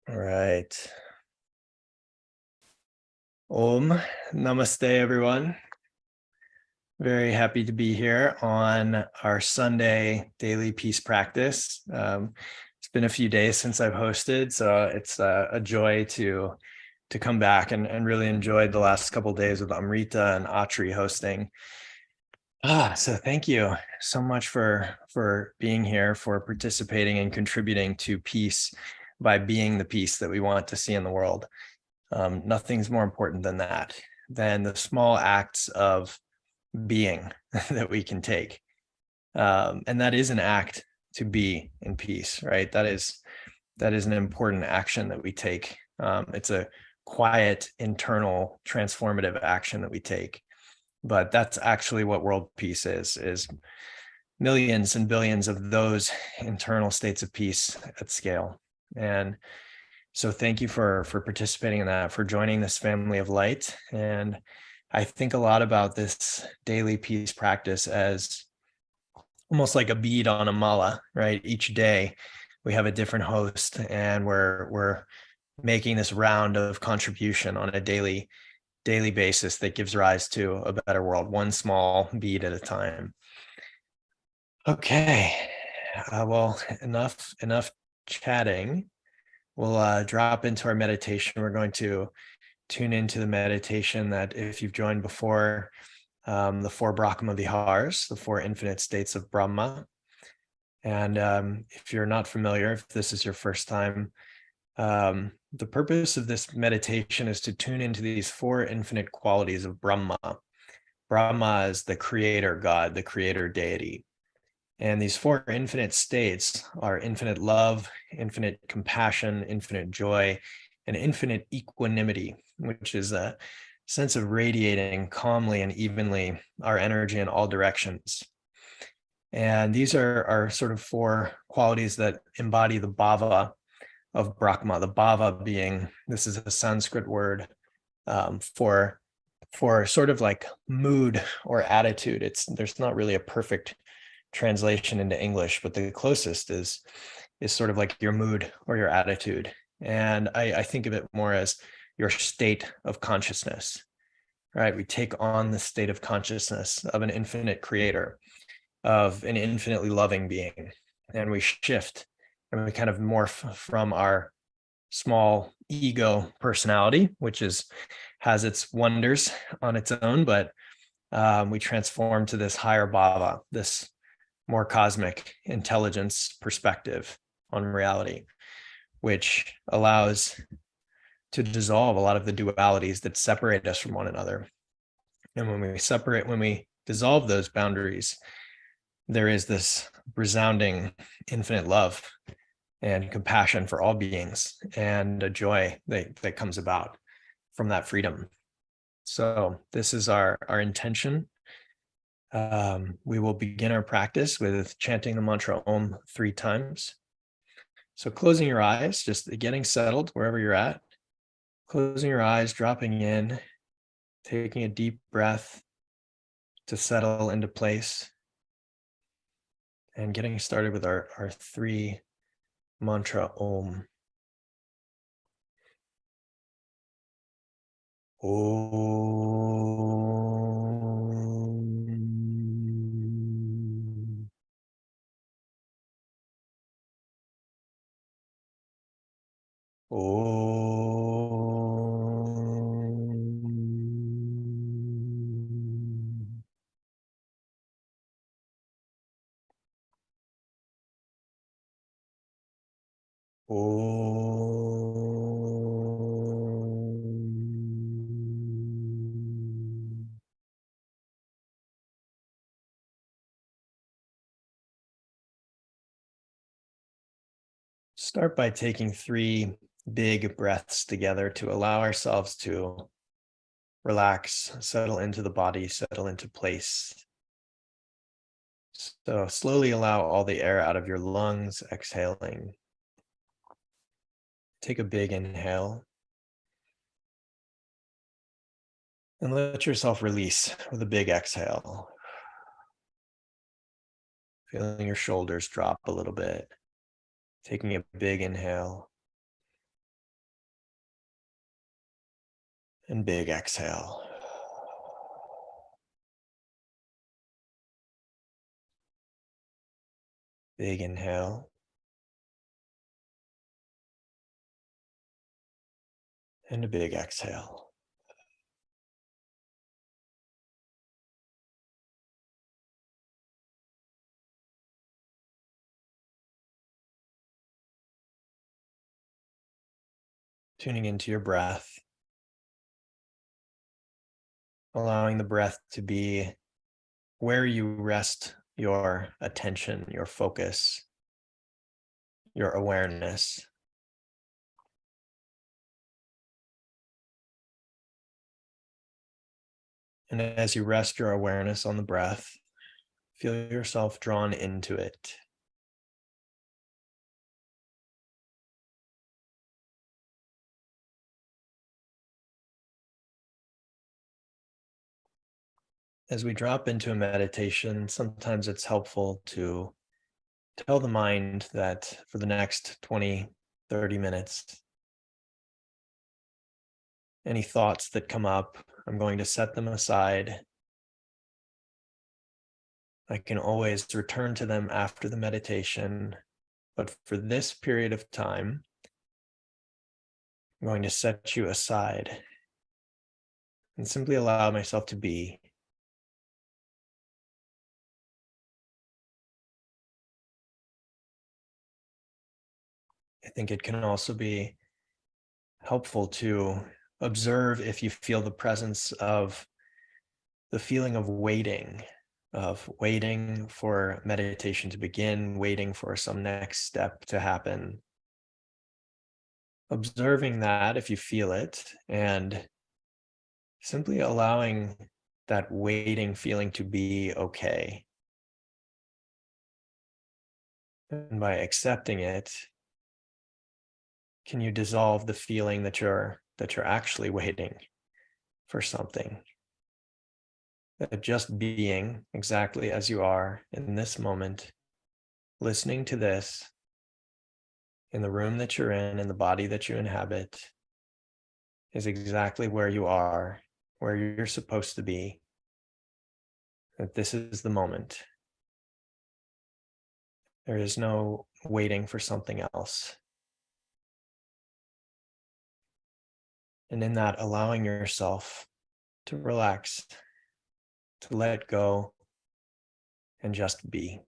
All right. Om, namaste, everyone. Very happy to be here on our Sunday daily peace practice. It's been a few days since I've hosted, so it's a joy to come back and really enjoyed the last couple of days with Amrita and Atri hosting. So thank you so much for being here, for participating and contributing to peace by being the peace that we want to see in the world. Nothing's more important than that, than the small acts of being that we can take. And that is an act to be in peace, right? That is an important action that we take. It's a quiet, internal, transformative action that we take. But that's actually what world peace is millions and billions of those internal states of peace at scale. And so thank you for participating in that, for joining this family of light. And I think a lot about this daily peace practice as almost like a bead on a mala, right? Each day we have a different host and we're making this round of contribution on a daily basis that gives rise to a better world, one small bead at a time. Okay, well, enough chatting. We'll drop into our meditation. We're going to tune into the meditation that, if you've joined before, the four Brahma Vihars, the four infinite states of Brahma. And if you're not familiar, if this is your first time, the purpose of this meditation is to tune into these four infinite qualities of Brahma. Brahma is the creator God, the creator deity. And these four infinite states are infinite love, infinite compassion, infinite joy, and infinite equanimity, which is a sense of radiating calmly and evenly our energy in all directions. And these are sort of four qualities that embody the bhava of Brahma, the bhava being, this is a Sanskrit word for sort of like mood or attitude. There's not really a perfect translation into English, but the closest is sort of like your mood or your attitude. And I think of it more as your state of consciousness, right? We take on the state of consciousness of an infinite creator, of an infinitely loving being, and we shift and we kind of morph from our small ego personality, which has its wonders on its own, but we transform to this higher bhava, this more cosmic intelligence perspective on reality, which allows to dissolve a lot of the dualities that separate us from one another. And when we dissolve those boundaries, there is this resounding infinite love and compassion for all beings and a joy that comes about from that freedom. So this is our intention. We will begin our practice with chanting the mantra Om 3 times. So closing your eyes, just getting settled wherever you're at, closing your eyes, dropping in, taking a deep breath to settle into place, and getting started with our 3 mantra Om. Om. Om. Om. Start by taking 3 big breaths together to allow ourselves to relax, settle into the body, settle into place. So slowly allow all the air out of your lungs, exhaling. Take a big inhale. And let yourself release with a big exhale. Feeling your shoulders drop a little bit. Taking a big inhale. And big exhale. Big inhale. And a big exhale. Tuning into your breath, allowing the breath to be where you rest your attention, your focus, your awareness. And as you rest your awareness on the breath, feel yourself drawn into it. As we drop into a meditation, sometimes it's helpful to tell the mind that for the next 20, 30 minutes, any thoughts that come up, I'm going to set them aside. I can always return to them after the meditation, but for this period of time, I'm going to set you aside and simply allow myself to be. I think it can also be helpful to observe if you feel the presence of the feeling of waiting for meditation to begin, waiting for some next step to happen. Observing that if you feel it, and simply allowing that waiting feeling to be okay. And by accepting it, can you dissolve the feeling that you're actually waiting for something? That just being exactly as you are in this moment, listening to this in the room that you're in the body that you inhabit, is exactly where you are, where you're supposed to be. That this is the moment. There is no waiting for something else. And in that, allowing yourself to relax, to let go, and just be.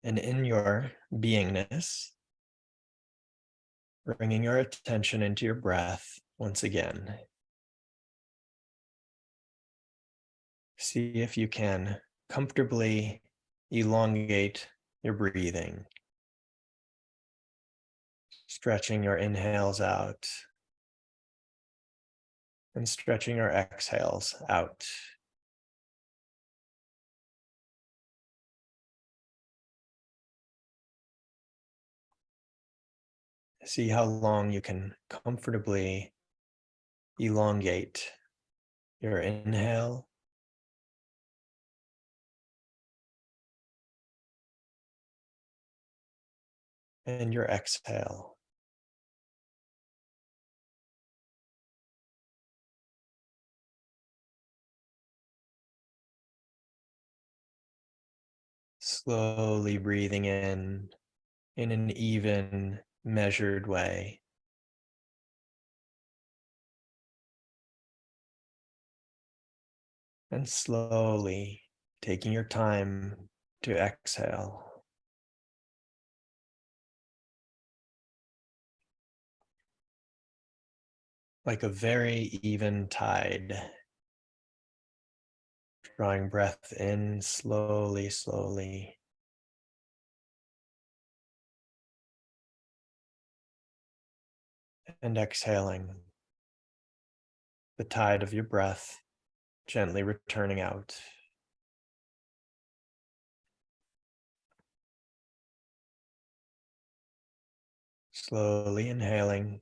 And in your beingness, bringing your attention into your breath once again. See if you can comfortably elongate your breathing, stretching your inhales out and stretching your exhales out. See how long you can comfortably elongate your inhale and your exhale. Slowly breathing in an even, measured way. And slowly taking your time to exhale. Like a very even tide. Drawing breath in slowly, slowly. And exhaling. The tide of your breath gently returning out. Slowly inhaling.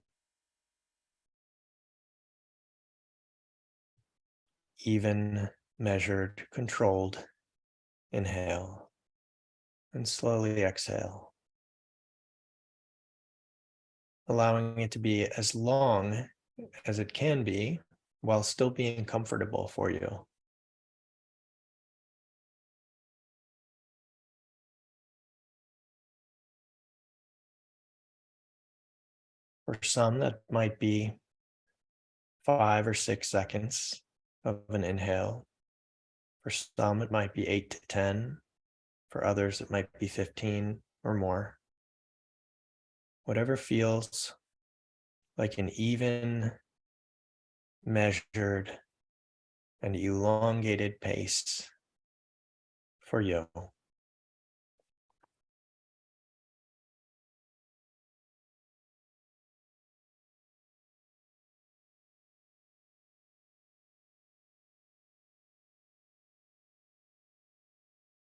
even, measured, controlled inhale, and slowly exhale, allowing it to be as long as it can be while still being comfortable for you. For some, that might be 5 or 6 seconds of an inhale. For some, it might be 8 to 10. For others, it might be 15 or more. Whatever feels like an even, measured, and elongated pace for you.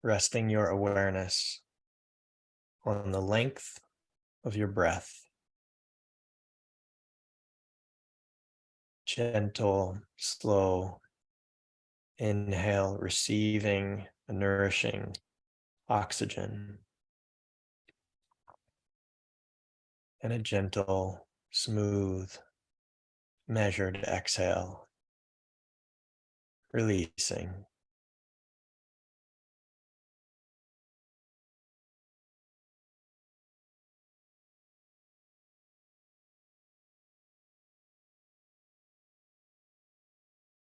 Resting your awareness on the length of your breath. Gentle, slow inhale, receiving a nourishing oxygen. And a gentle, smooth, measured exhale, releasing.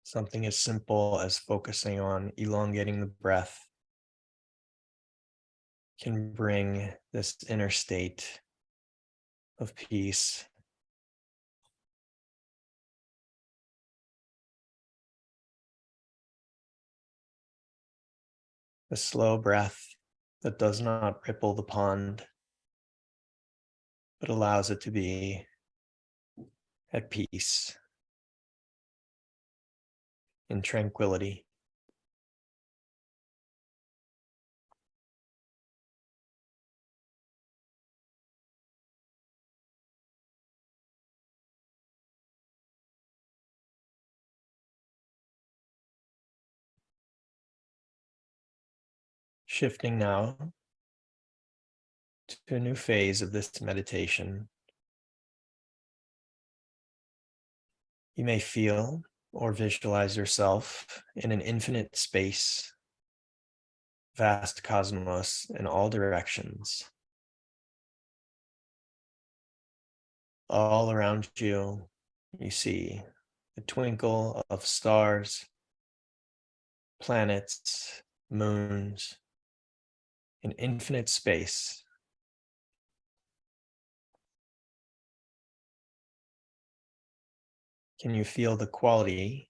Something as simple as focusing on elongating the breath can bring this inner state of peace. A slow breath that does not ripple the pond, but allows it to be at peace, in tranquility. Shifting now to a new phase of this meditation. You may feel or visualize yourself in an infinite space, vast cosmos in all directions. All around you, you see the twinkle of stars, planets, moons, an infinite space. Can you feel the quality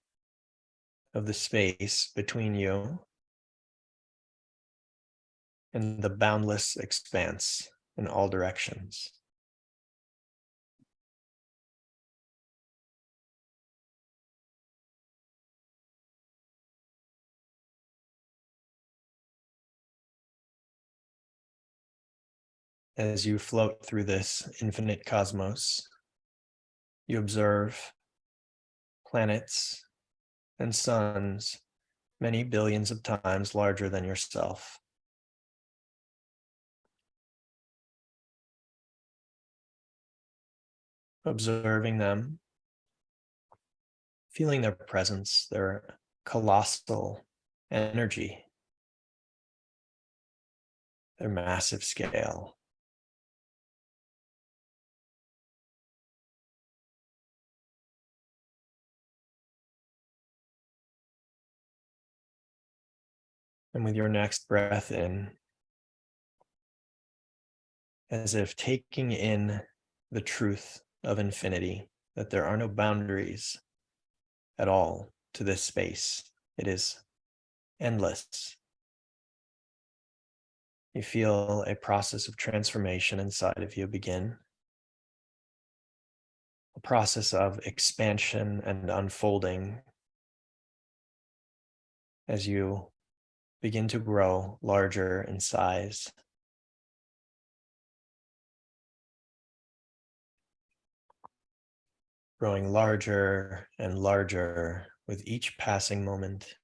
of the space between you and the boundless expanse in all directions? As you float through this infinite cosmos, you observe planets and suns many billions of times larger than yourself. Observing them, feeling their presence, their colossal energy, their massive scale. And with your next breath in, as if taking in the truth of infinity, that there are no boundaries at all to this space. It is endless. You feel a process of transformation inside of you begin, a process of expansion and unfolding as you begin to grow larger in size. Growing larger and larger with each passing moment.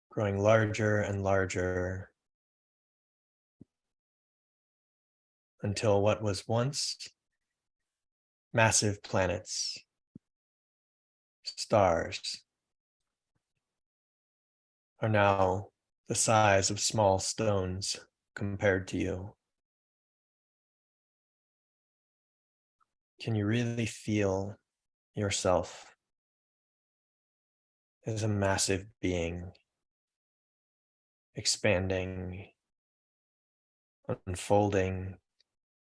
Growing larger and larger until what was once massive planets, stars, are now the size of small stones compared to you. Can you really feel yourself as a massive being, expanding, unfolding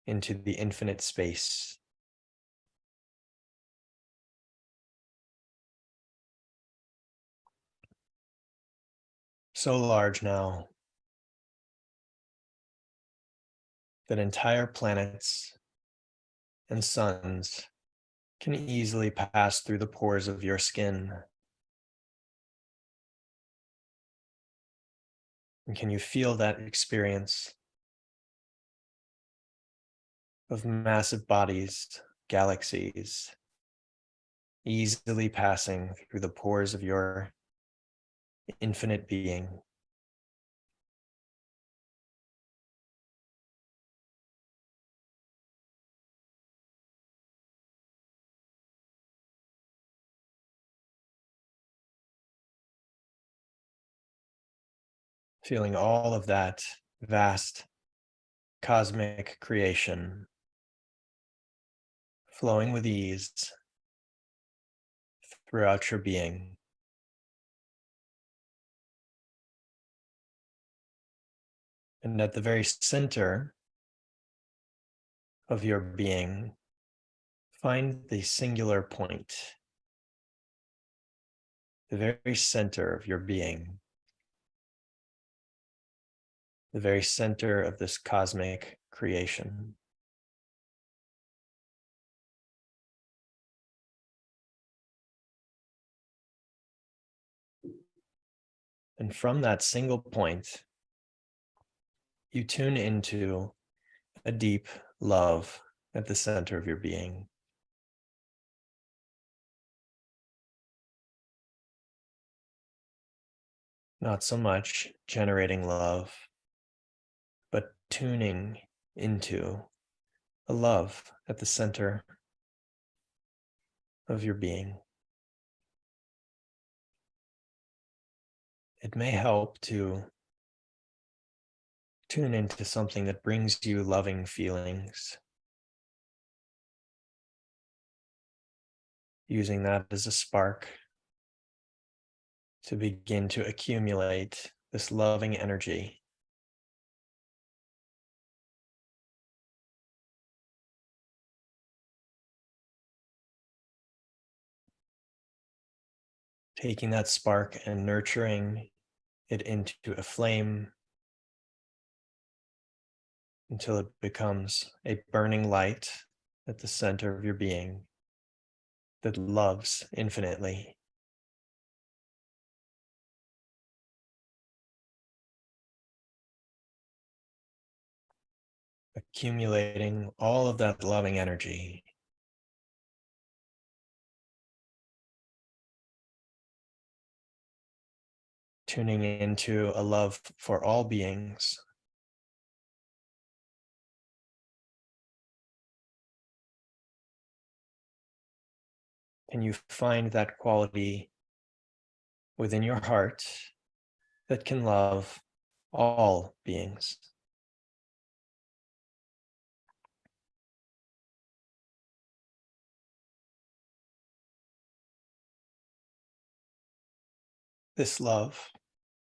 into the infinite space? So large now that entire planets and suns can easily pass through the pores of your skin. And can you feel that experience of massive bodies, galaxies, easily passing through the pores of your infinite being? Feeling all of that vast cosmic creation flowing with ease throughout your being. And at the very center of your being, find the singular point, the very center of your being, the very center of this cosmic creation. And from that single point, you tune into a deep love at the center of your being. Not so much generating love, but tuning into a love at the center of your being. It may help to tune into something that brings you loving feelings, using that as a spark to begin to accumulate this loving energy. Taking that spark and nurturing it into a flame until it becomes a burning light at the center of your being that loves infinitely. Accumulating all of that loving energy. Tuning into a love for all beings. And you find that quality within your heart that can love all beings. This love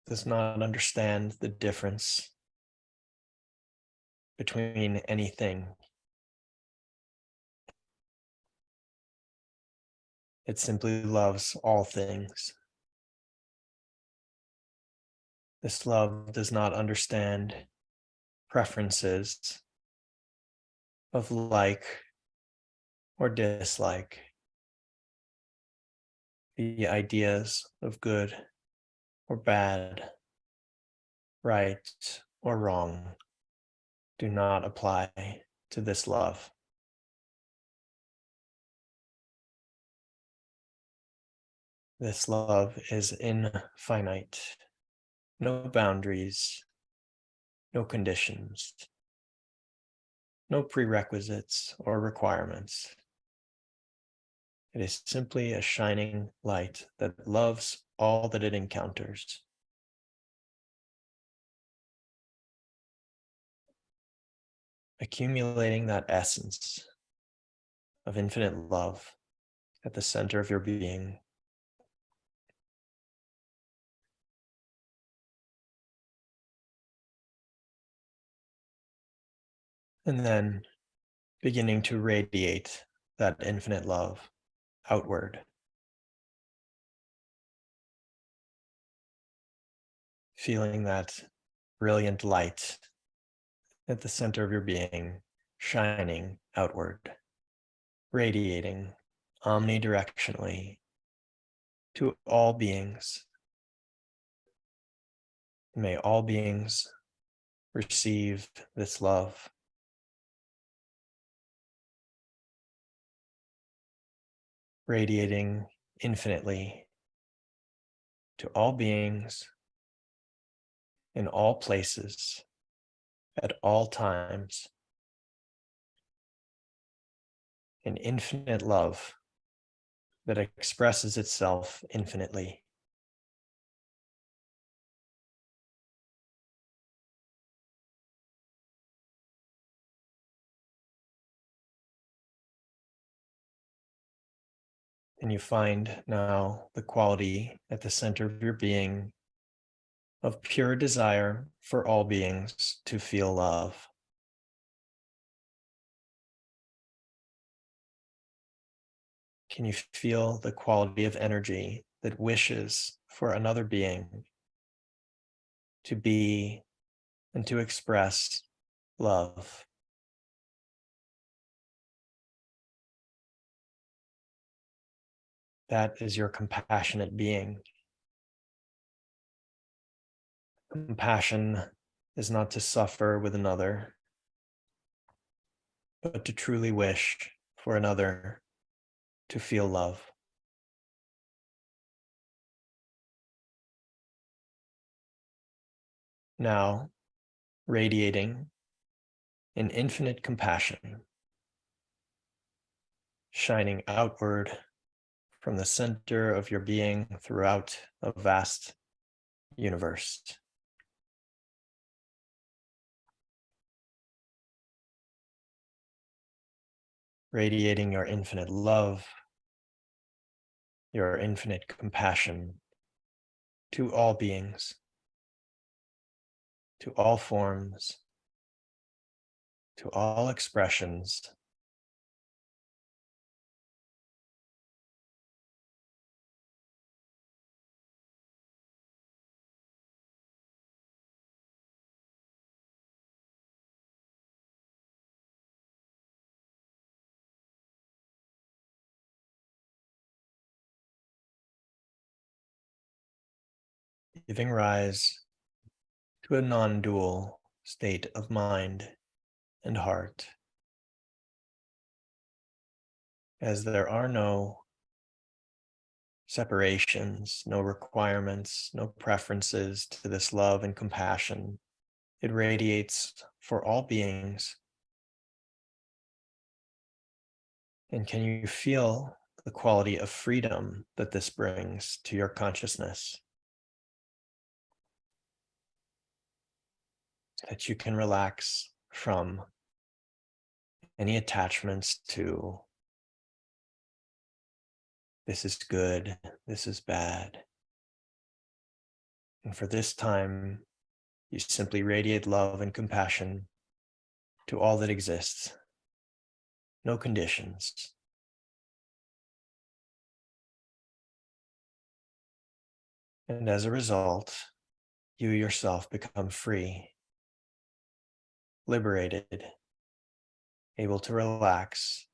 does not understand the difference between anything. It simply loves all things. This love does not understand preferences of like or dislike. The ideas of good or bad, right or wrong do not apply. to this love. This love is infinite, no boundaries, no conditions, no prerequisites or requirements. It is simply a shining light that loves all that it encounters. Accumulating that essence of infinite love at the center of your being. And then beginning to radiate that infinite love outward. Feeling that brilliant light at the center of your being, shining outward, radiating omnidirectionally to all beings. May all beings receive this love. Radiating infinitely to all beings in all places at all times. An infinite love that expresses itself infinitely. And you find now the quality at the center of your being of pure desire for all beings to feel love. Can you feel the quality of energy that wishes for another being to be and to express love? That is your compassionate being. Compassion is not to suffer with another, but to truly wish for another to feel love. Now, radiating in infinite compassion, shining outward from the center of your being throughout a vast universe. Radiating your infinite love, your infinite compassion to all beings, to all forms, to all expressions. Giving rise to a non-dual state of mind and heart, as there are no separations, no requirements, no preferences to this love and compassion. It radiates for all beings. And can you feel the quality of freedom that this brings to your consciousness? That you can relax from any attachments to this is good, this is bad. And for this time, you simply radiate love and compassion to all that exists. No conditions. And as a result, you yourself become free, liberated, able to relax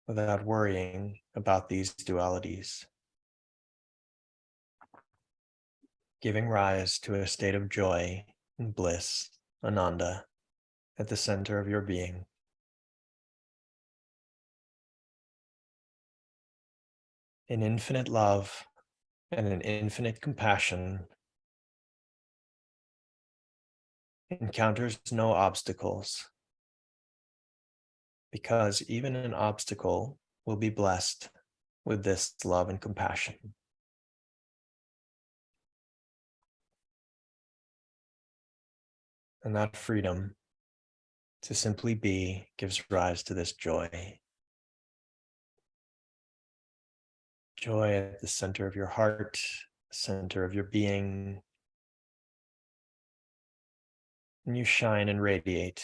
without worrying about these dualities, giving rise to a state of joy and bliss, ananda, at the center of your being. An infinite love and an infinite compassion encounters no obstacles, because even an obstacle will be blessed with this love and compassion. And that freedom to simply be gives rise to this joy. Joy at the center of your heart, center of your being. And you shine and radiate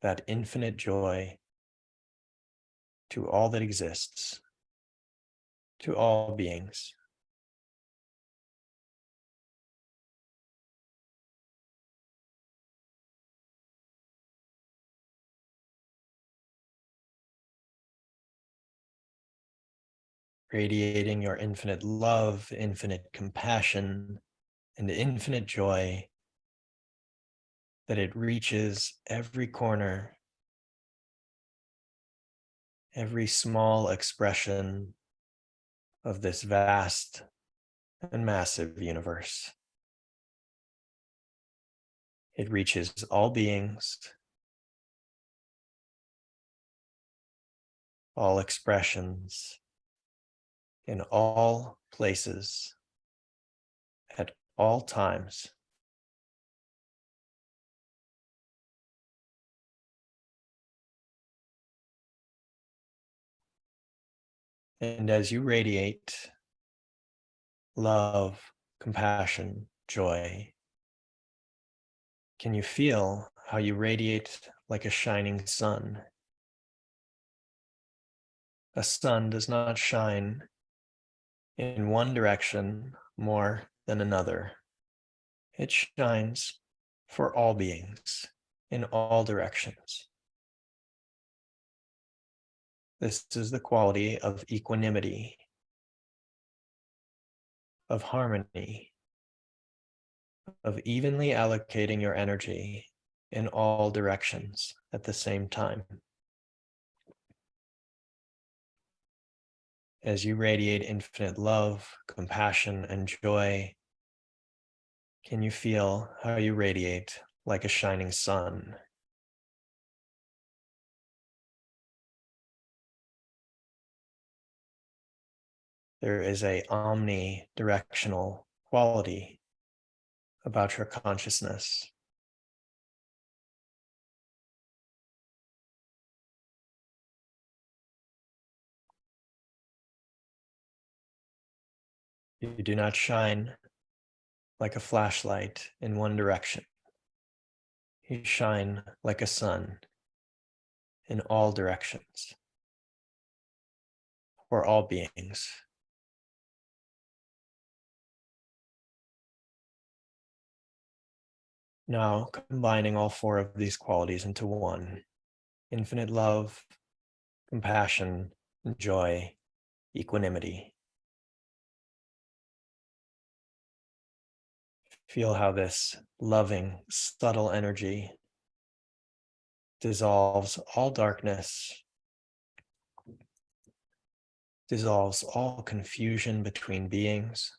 that infinite joy to all that exists, to all beings. Radiating your infinite love, infinite compassion, and infinite joy, that it reaches every corner, every small expression of this vast and massive universe. It reaches all beings, all expressions, in all places, at all times. And as you radiate love, compassion, joy, can you feel how you radiate like a shining sun? A sun does not shine in one direction more than another. It shines for all beings in all directions. This is the quality of equanimity, of harmony, of evenly allocating your energy in all directions at the same time. As you radiate infinite love, compassion, and joy, can you feel how you radiate like a shining sun? There is a omnidirectional quality about your consciousness. You do not shine like a flashlight in one direction. You shine like a sun in all directions for all beings. Now, combining all four of these qualities into one: infinite love, compassion, joy, equanimity. Feel how this loving, subtle energy dissolves all darkness, dissolves all confusion between beings,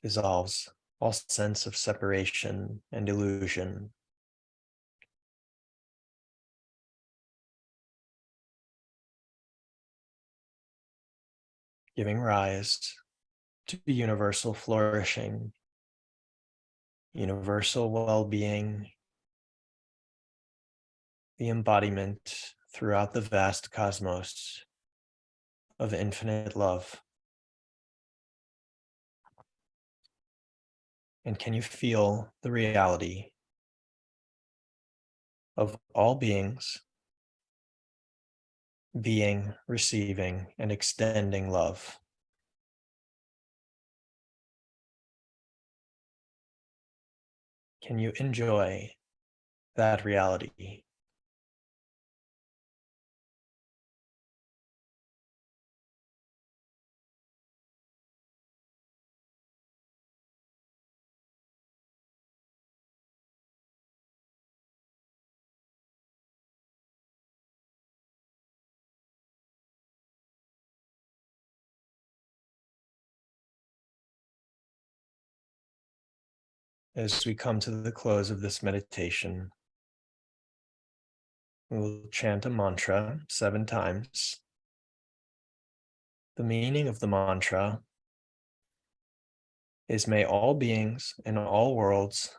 dissolves all sense of separation and illusion. Giving rise to universal flourishing, universal well-being, the embodiment throughout the vast cosmos of infinite love. And can you feel the reality of all beings being, receiving, and extending love? Can you enjoy that reality? As we come to the close of this meditation, we will chant a mantra 7 times. The meaning of the mantra is, may all beings in all worlds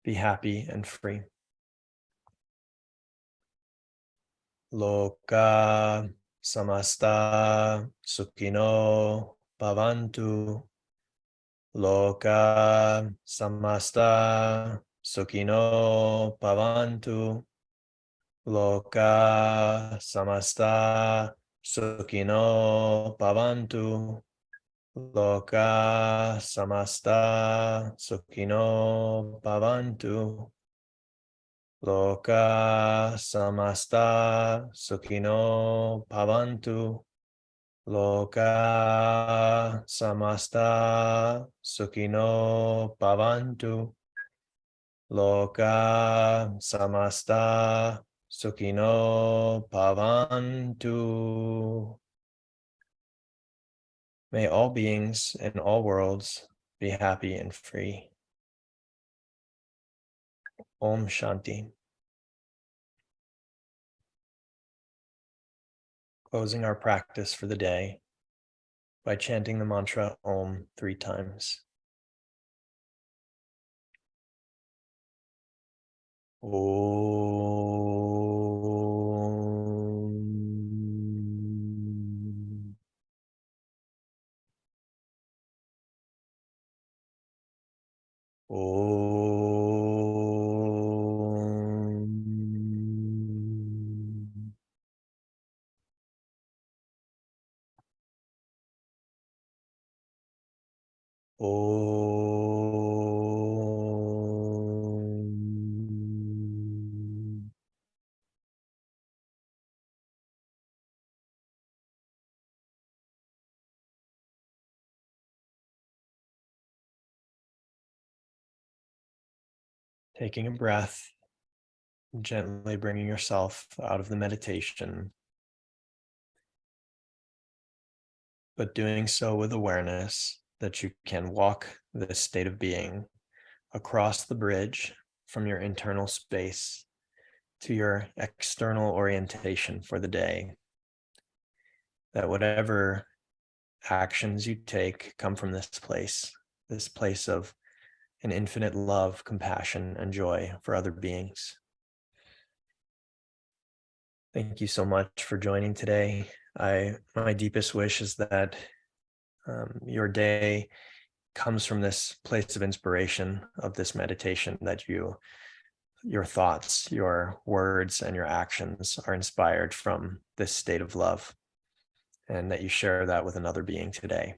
be happy and free. Loka samasta sukhino bhavantu. Loka samasta sukhino bhavantu. Loka samasta sukhino bhavantu. Loka samasta sukhino bhavantu. Loka samasta sukhino bhavantu. Loka samasta sukhino bhavantu. Loka samasta sukhino bhavantu. May all beings in all worlds be happy and free. Om Shanti. Closing our practice for the day by chanting the mantra Om 3 times. Om. Om. Om. Taking a breath, gently bringing yourself out of the meditation, but doing so with awareness that you can walk this state of being across the bridge from your internal space to your external orientation for the day. That whatever actions you take come from this place of an infinite love, compassion, and joy for other beings. Thank you so much for joining today. My deepest wish is that your day comes from this place of inspiration of this meditation, that your thoughts, your words, and your actions are inspired from this state of love, and that you share that with another being today.